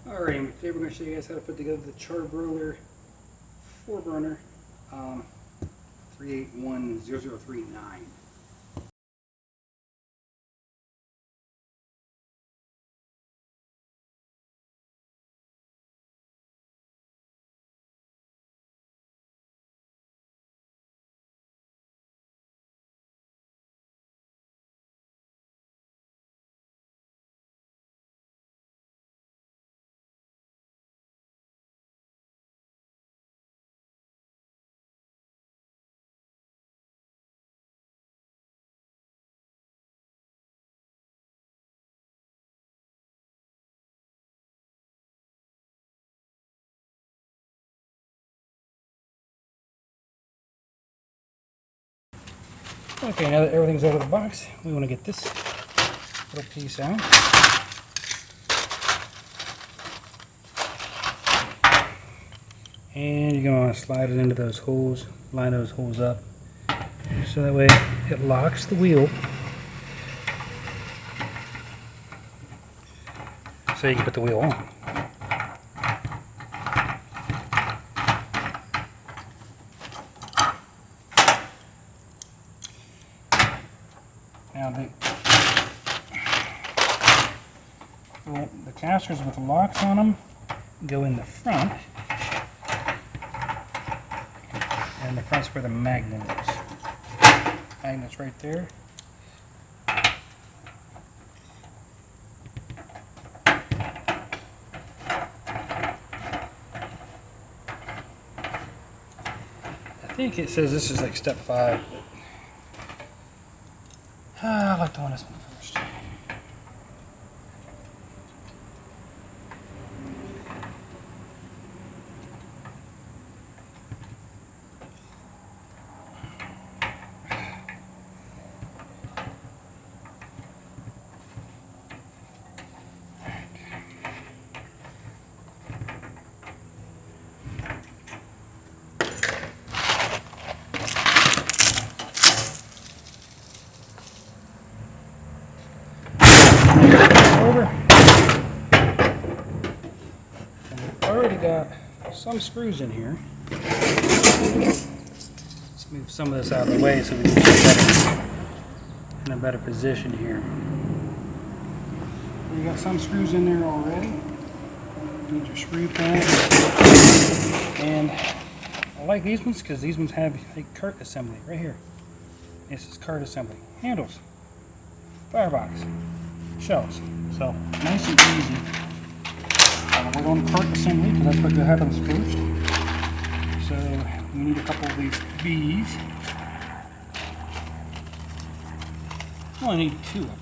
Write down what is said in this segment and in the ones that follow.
Alright, today we're going to show you guys how to put together the Char-broiler 4-burner 381039. Okay, now that everything's out of the box, we want to get this little piece out. And you're going to slide it into those holes, line those holes up, so that way it locks the wheel. So you can put the wheel on. Now the casters with locks on them go in the front, and the front's where the magnet is. Magnet's right there. I think it says this is like step 5, but I like doing this one first. Over. And we've already got some screws in here. Let's move some of this out of the way so we can get in a better position here. You got some screws in there already. Need your screw pad. And I like these ones because these ones have a cart assembly right here. This is cart assembly. Handles. Firebox. Shells. So nice and easy. We're going to cart assembly because that's what happens first. So we need a couple of these bees. I only need 2 of them.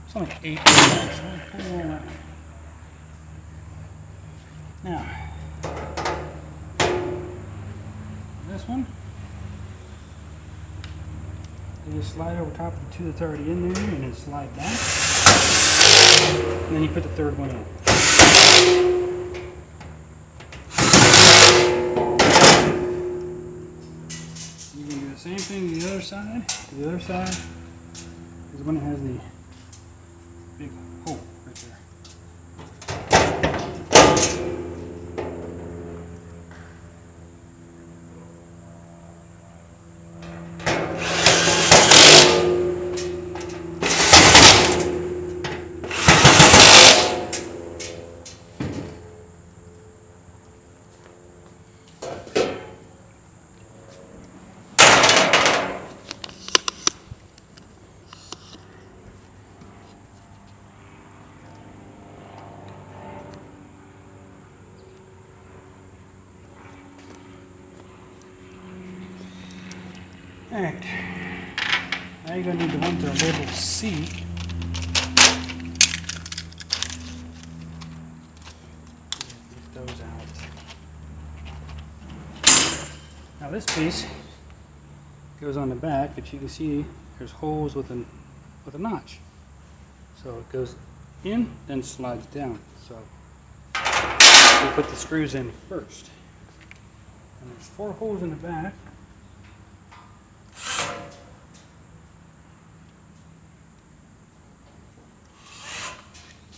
It's only 8 of them. So we'll pull all that. Now, this one, you just slide over top of the 2 that's already in there and then slide back. And then you put the 3rd one in. You can do the same thing to the other side. To the other side is the one that has the big hole right there. Alright, now you're going to need the ones that are labeled C. Get those out. Now this piece goes on the back, but you can see there's holes with a notch. So it goes in, then slides down. So we put the screws in first. And there's 4 holes in the back.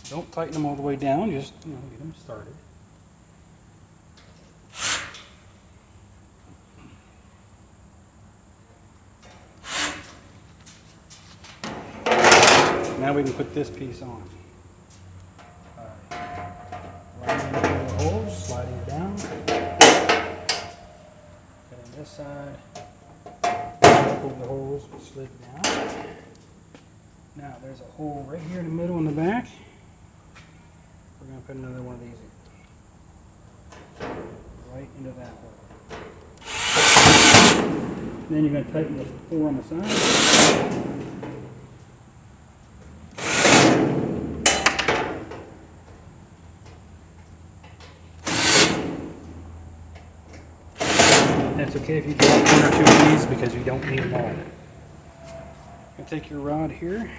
Don't tighten them all the way down, just get them started. Now we can put this piece on. Right into the holes, sliding it down. And on this side, pull the holes, slid down. Now there's a hole right here in the middle and the back. We're going to put another one of these in. Right into that hole. Then you're going to tighten the four on the side. That's okay if you drop one or two of these because you don't need them all. You take your rod here.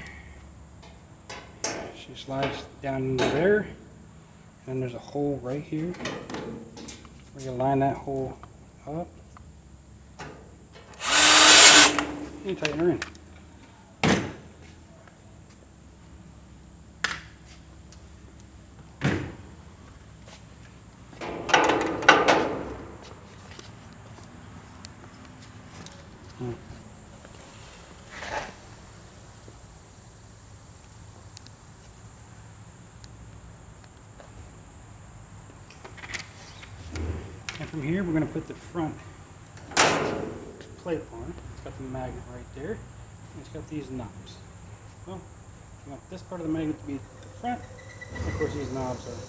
She slides down into there. And then there's a hole right here. We're going to line that hole up. And tighten her in. And from here, we're going to put the front plate on. It's got the magnet right there. And it's got these knobs. Well, you want this part of the magnet to be the front. Of course, these knobs are in the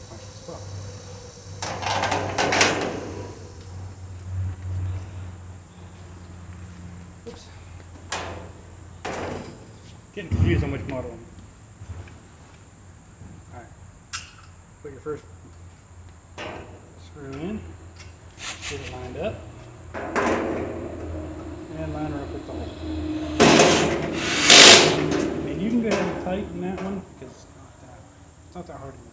front as well. Oops. Getting confused on which model. Alright. Put your first screw in. Get it lined up. And line her up with the hole. And you can go ahead and tighten that one because it's not that hard to move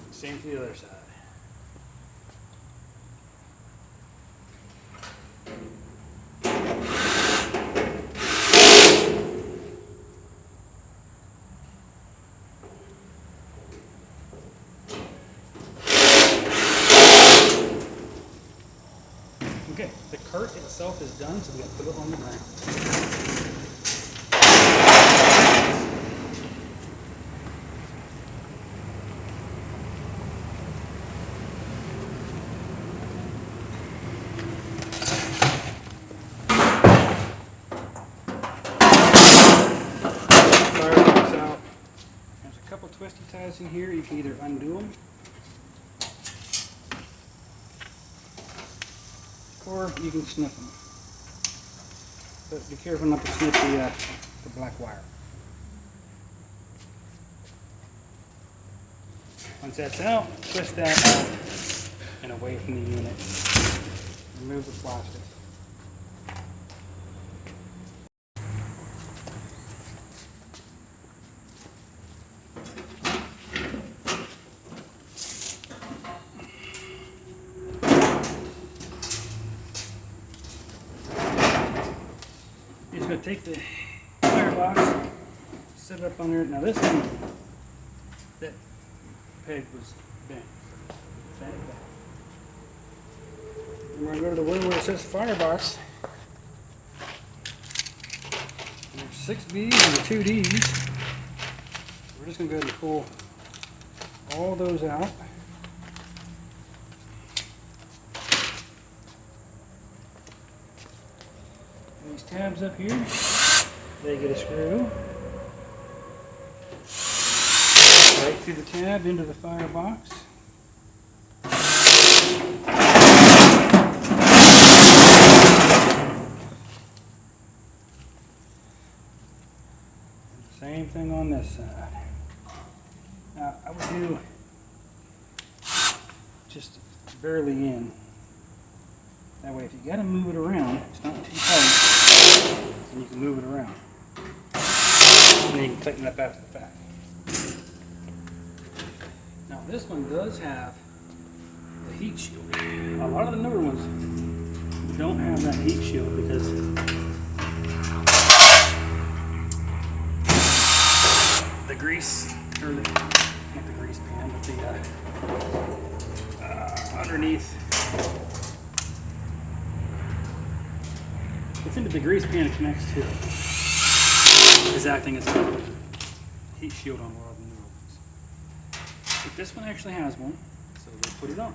it. Same for the other side. Okay, the cart itself is done, so we got to put it on the ground. Firebox out. There's a couple twisty ties in here. You can either undo them, or you can snip them. But be careful not to snip the black wire. Once that's out, twist that out and away from the unit. Remove the plastic. You're just going to take the firebox, set it up on there. Now this one, that peg was bent. Bend it back. And we're going to go to the one where it says firebox. And there's 6 B's and 2 D's. We're just going to go ahead and pull all those out. These tabs up here, they get a screw right through the tab into the firebox. Same thing on this side. Now I would do just barely in. That way if you got to move it around, it's not too tight, and you can move it around. And then you can tighten it up after the fact. Now this one does have the heat shield. A lot of the newer ones don't have that heat shield because grease, or not the grease pan, but the underneath. It's into the grease pan it connects to is acting as a heat shield on one of the newer ones. But this one actually has one, so they put it on.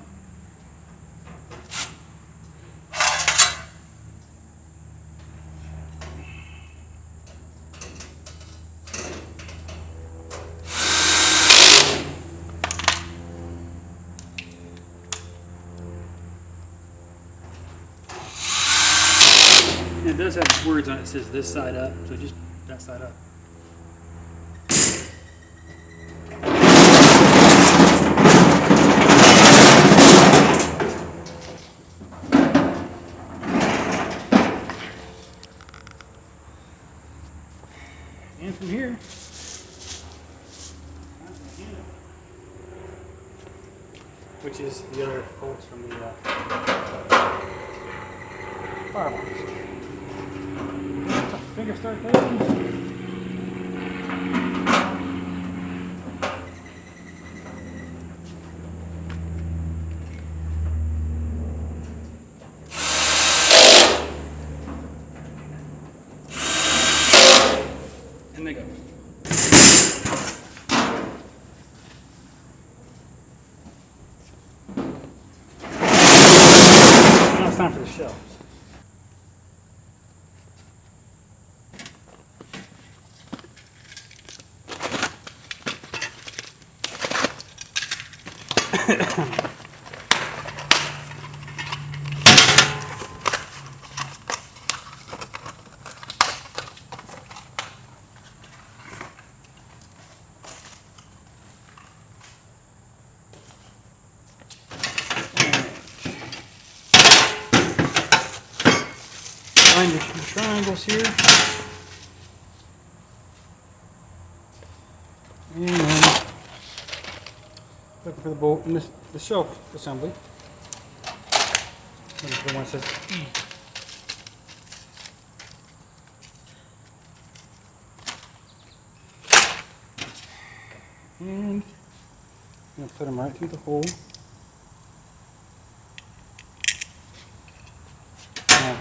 And it does have words on it that says this side up, so just that side up. And from here, which is the other bolts from the Firebox. Finger start those. And they go. Now it's time for the shelves. Find your triangles here. And then looking for the bolt in the shelf assembly. Looking for the one that says E. And I'm going to put them right through the hole. Now,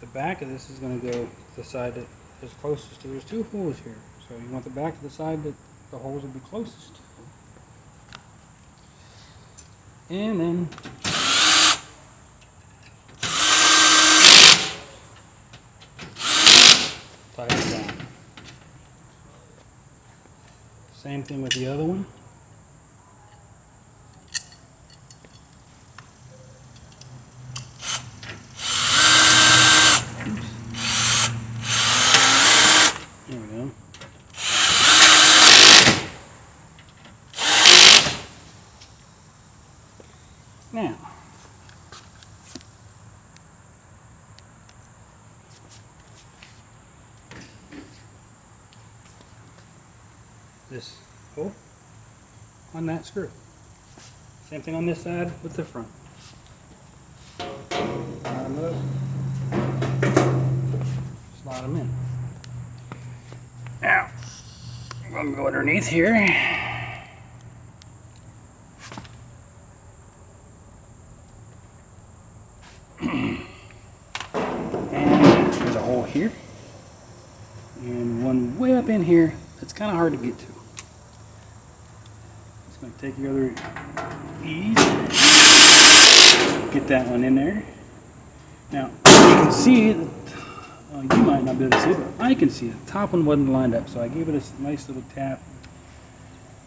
the back of this is going to go to the side that is closest to. There's two holes here, so you want the back to the side that the holes will be closest to. And then tighten it down. Same thing with the other one. There we go. Now, this hole on that screw. Same thing on this side with the front. Slide them up. Slide them in. Now, I'm going to go underneath here. And there's a hole here. And one way up in here that's kind of hard to get to. Just going to take your other ease. Get that one in there. Now, you can see that, you might not be able to see it, but I can see it. The top one wasn't lined up, so I gave it a nice little tap,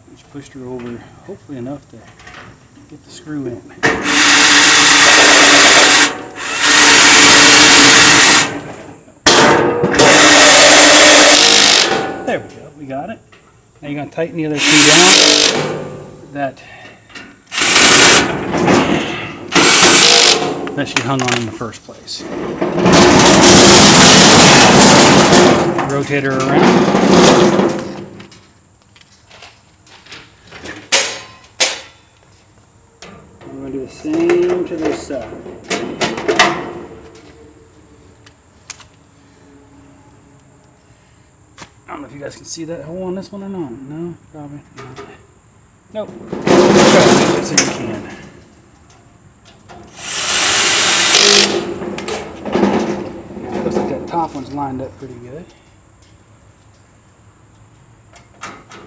which pushed her over, hopefully enough to get the screw in. There we go, we got it. Now you're going to tighten the other two down. That she hung on in the first place. Rotate her around. I'm going to do the same to this side. don't know if you guys can see that hole on this one or not. No, probably not. Nope. Yes, you can. Looks like that top one's lined up pretty good.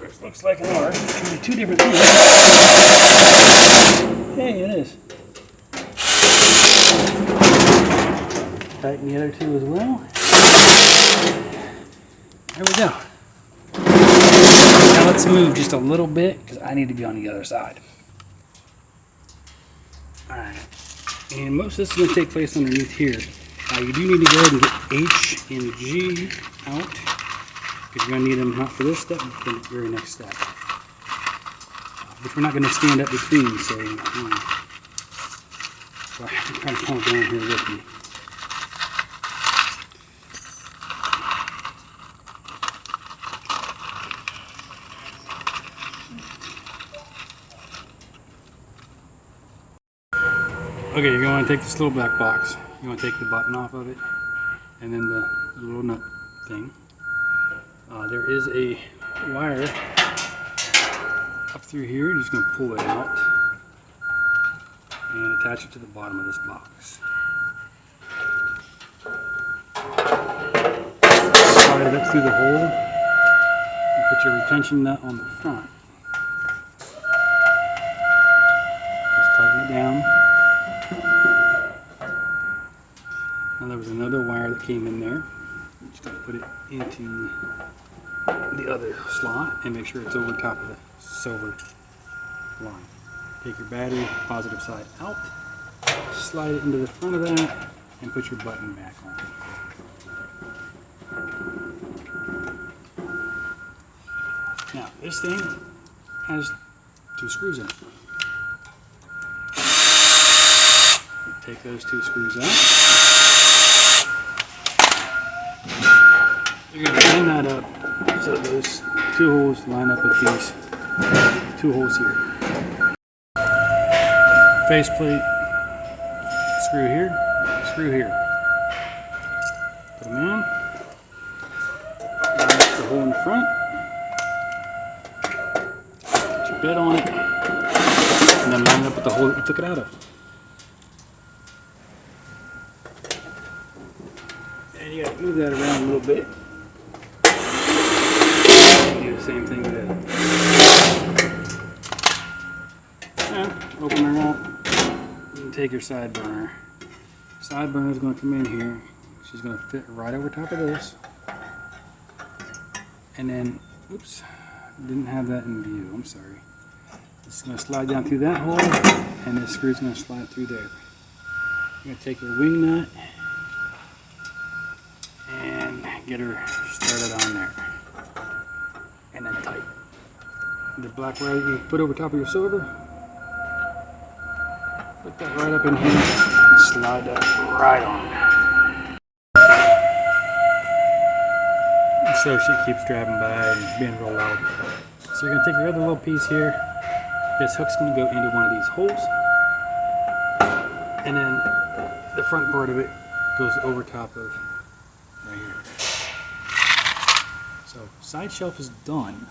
Which looks like an arc. It can be two different things. Hey, it is. Tighten the other two as well. There we go. Now let's move just a little bit because I need to be on the other side. Alright. And most of this is going to take place underneath here. You do need to go ahead and get H and G out because you're going to need them not for this step, but for the very next step. Which we're not going to stand up between, so I have to kind of come down here with me. Okay, you're going to take this little black box. You want to take the button off of it, and then the little nut thing. There is a wire up through here. You're just going to pull it out and attach it to the bottom of this box. Slide it up through the hole and put your retention nut on the front. Just tighten it down. Now there was another wire that came in there. I'm just going to put it into the other slot and make sure it's over top of the silver line. Take your battery, positive side out, slide it into the front of that, and put your button back on. Now this thing has two screws in it. Take those two screws out. You're going to line that up so those two holes line up with these two holes here. Faceplate, screw here, screw here. Put them in. Line up the hole in the front. Put your bit on it. And then line it up with the hole that you took it out of. And you got to move that around a little bit. Do the same thing with that. And open her up and take your side burner. Side burner is going to come in here. She's going to fit right over top of this. And then, oops, didn't have that in view. I'm sorry. It's going to slide down through that hole, and this screw's going to slide through there. You're going to take your wing nut and get her started on there. And then tight. The black wire you put over top of your silver, put that right up in here and slide that right on. And so she keeps driving by and being real loud. So you're going to take your other little piece here. This hook's going to go into one of these holes. And then the front part of it goes over top of right here. So side shelf is done.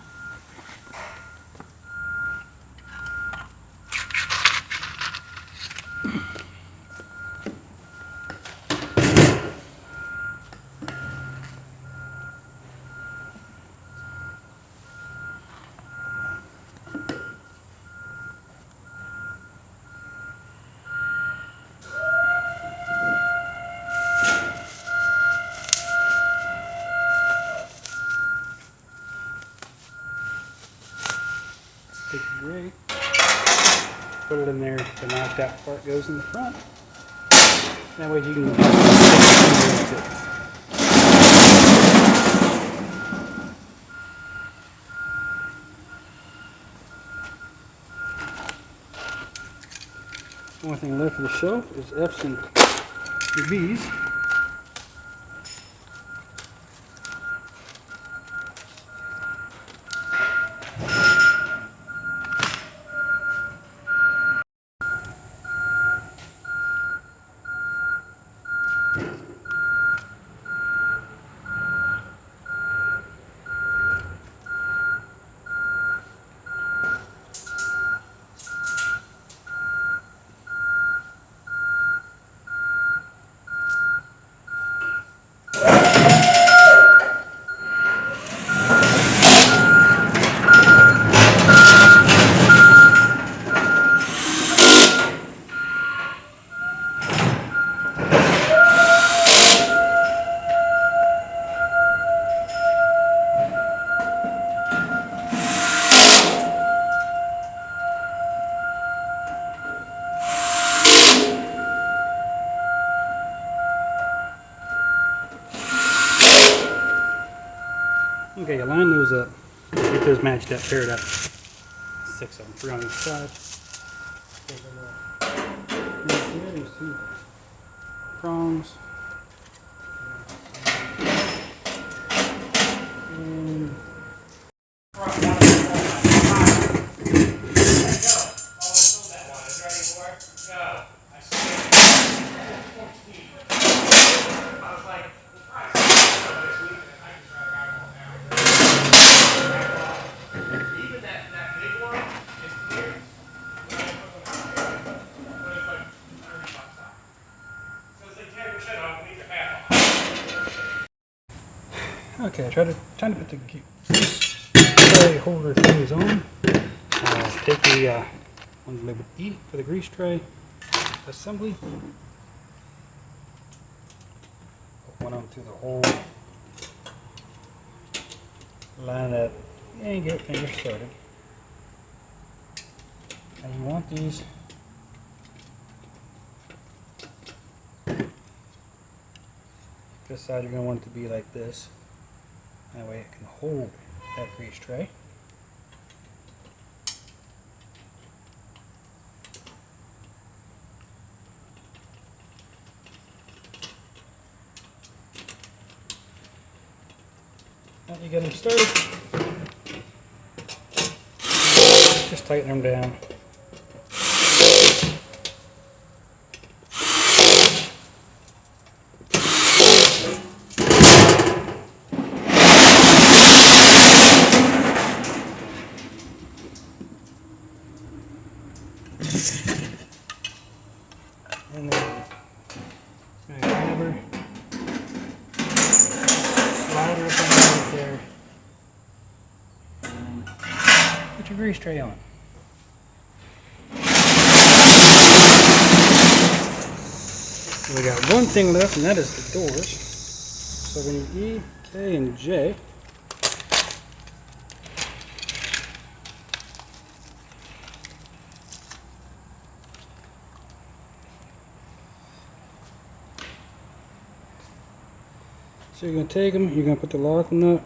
Take your gray, put it in there, the knocked out part goes in the front. That way you can the only thing left for the shelf is F's and the B's. Okay, you line those up. Get those matched up, paired up. 6 of them, 3 on each side. Take a look. Here, these 2 prongs. And okay, trying to put the tray holder things on. Take the one labeled E for the grease tray assembly. Put one on through the hole. Line it up and get fingers started. And you want these this side, you're going to want it to be like this. That way it can hold that grease tray. Now you get them started. Just tighten them down. And then grabber, slide her up underneath there, and put your grease tray on. We got one thing left, and that is the doors. So we need E, K, and J. So you're going to take them, you're going to put the lock nut,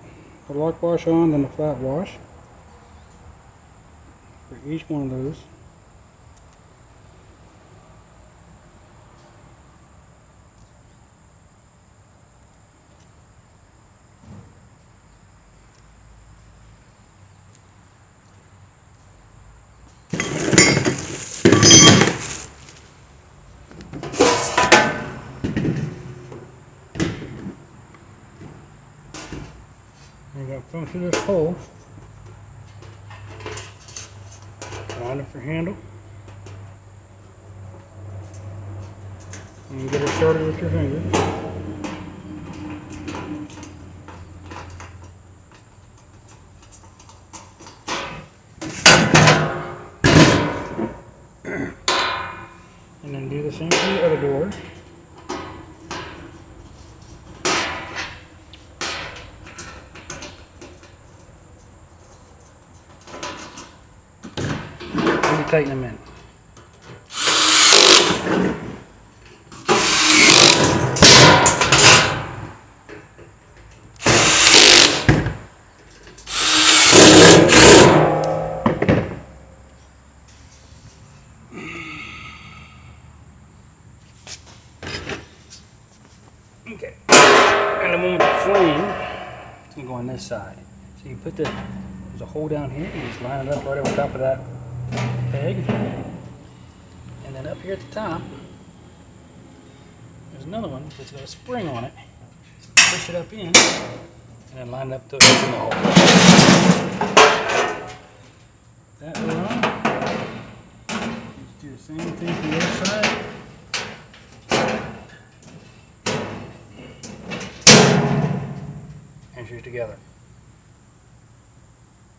the lock wash on, then the flat wash for each one of those. You're going to come through this hole, line up your handle, and get it started with your finger. And then do the same for the other door. Tighten them in. Okay. And the one with the flame, it's going to go on this side. So you put there's a hole down here, you just line it up right over top of that peg, and then up here at the top there's another one that's got a spring on it. Push it up in and then line up those in the hole. That one on. Let's do the same thing from the other side. And she's together.